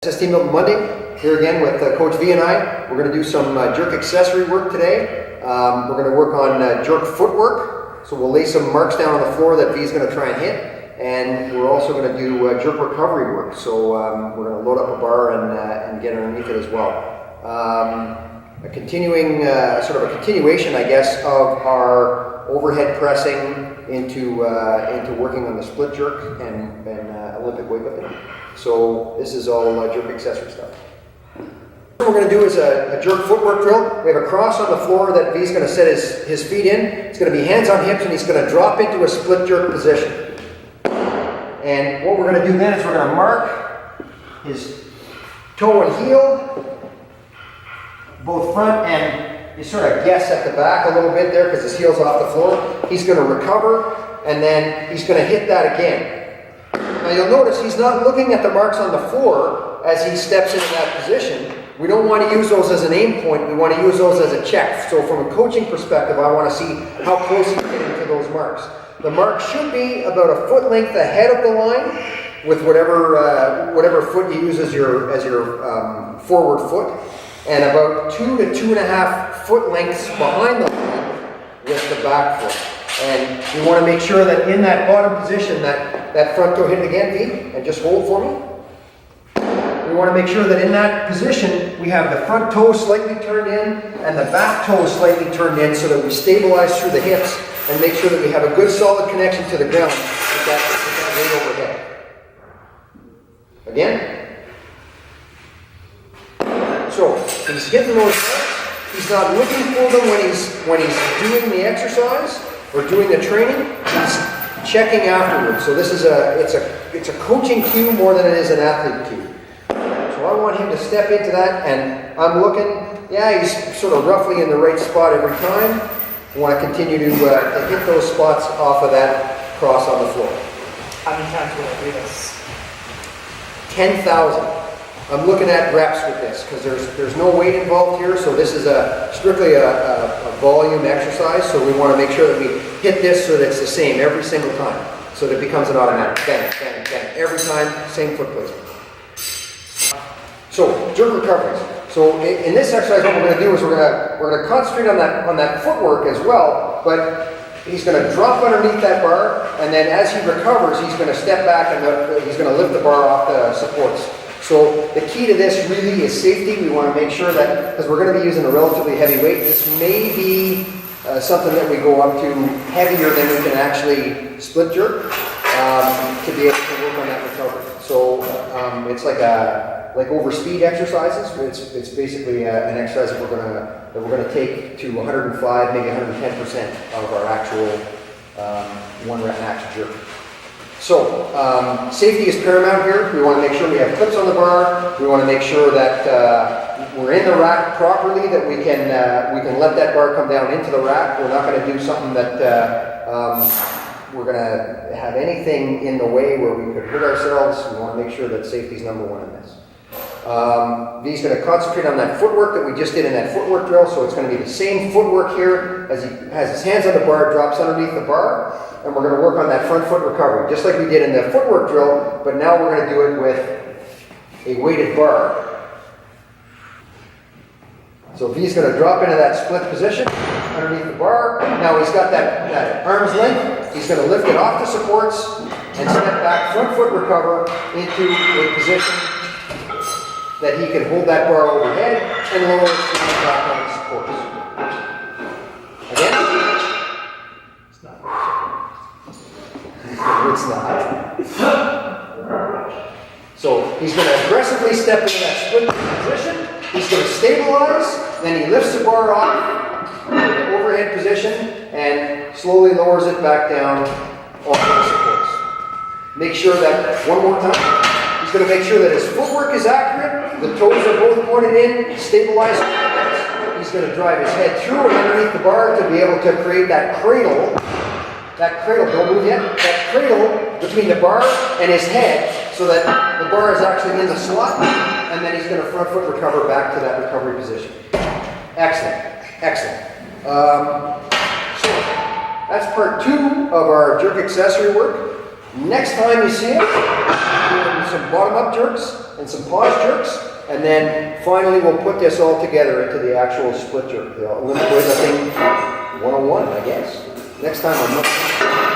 SST Milton Monday, here again with Coach V and I. We're going to do some jerk accessory work today. We're going to work on jerk footwork. So we'll lay some marks down on the floor that V is going to try and hit. And we're also going to do jerk recovery work. So we're going to load up a bar and get underneath it as well. A continuing, sort of a continuation, I guess, of our overhead pressing into working on the split jerk and Olympic weightlifting. So this is all jerk accessory stuff. What we're going to do is a jerk footwork drill. We have a cross on the floor that V's going to set his feet in. It's going to be hands on hips, and he's going to drop into a split jerk position. And what we're going to do then is we're going to mark his toe and heel, both front, and you sort of guess at the back a little bit there because his heel's off the floor. He's going to recover, and then he's going to hit that again. Now you'll notice he's not looking at the marks on the floor as he steps into that position. We don't want to use those as an aim point, we want to use those as a check. So from a coaching perspective, I want to see how close he's getting to those marks. The mark should be about a foot length ahead of the line with whatever foot you use as your forward foot, and about 2 to 2.5 foot lengths behind the line with the back foot. And we want to make sure that in that bottom position, that front toe hit it again, V, and just hold for me. We want to make sure that in that position, we have the front toe slightly turned in and the back toe slightly turned in so that we stabilize through the hips and make sure that we have a good solid connection to the ground with that weight overhead. Again. So he's hitting those marks. He's not looking for them when he's doing the exercise or doing the training. He's checking afterwards. So this is it's a coaching cue more than it is an athlete cue. So I want him to step into that, and I'm looking. Yeah, he's sort of roughly in the right spot every time. I want to continue to hit those spots off of that cross on the floor. How many times will I do this? 10,000. I'm looking at reps with this because there's no weight involved here, so this is strictly a volume exercise. So we want to make sure that we hit this so that it's the same every single time, so that it becomes an automatic. Bang, bang, bang. Every time, same foot placement. So jerk recoveries. So in this exercise, what we're going to do is we're going to concentrate on that footwork as well, but he's going to drop underneath that bar, and then as he recovers, he's going to step back and he's going to lift the bar off the supports. So the key to this really is safety. We want to make sure that, because we're going to be using a relatively heavy weight, this may be something that we go up to heavier than we can actually split jerk to be able to work on that recovery. So it's like over speed exercises. It's basically an exercise that we're going to take to 105, maybe 110% of our actual 1 rep max jerk. So, safety is paramount here. We want to make sure we have clips on the bar. We want to make sure that we're in the rack properly, that we can let that bar come down into the rack. We're not going to do something that we're going to have anything in the way where we could hurt ourselves. We want to make sure that safety is number one in this. V's going to concentrate on that footwork that we just did in that footwork drill, so it's going to be the same footwork here as he has his hands on the bar, drops underneath the bar, and we're going to work on that front foot recovery, just like we did in the footwork drill, but now we're going to do it with a weighted bar. So V's going to drop into that split position underneath the bar. Now he's got that arm's length. He's going to lift it off the supports and step back, front foot recover into a position that he can hold that bar overhead and lower it back on the supports. Again? It's not. It's not. So he's going to aggressively step into that split position. He's going to stabilize, then he lifts the bar off in the overhead position and slowly lowers it back down onto the supports. Make sure that, one more time, he's going to make sure that his footwork is accurate, the toes are both pointed in, stabilized. He's going to drive his head through and underneath the bar to be able to create that cradle, don't move yet, that cradle between the bar and his head so that the bar is actually in the slot, and then he's going to front foot recover back to that recovery position. Excellent, excellent. So that's part 2 of our jerk accessory work. Next time you see us, doing some bottom-up jerks and some pause jerks, and then finally we'll put this all together into the actual split jerk, the Olympic weightlifting 101, I guess. Next time on Milton.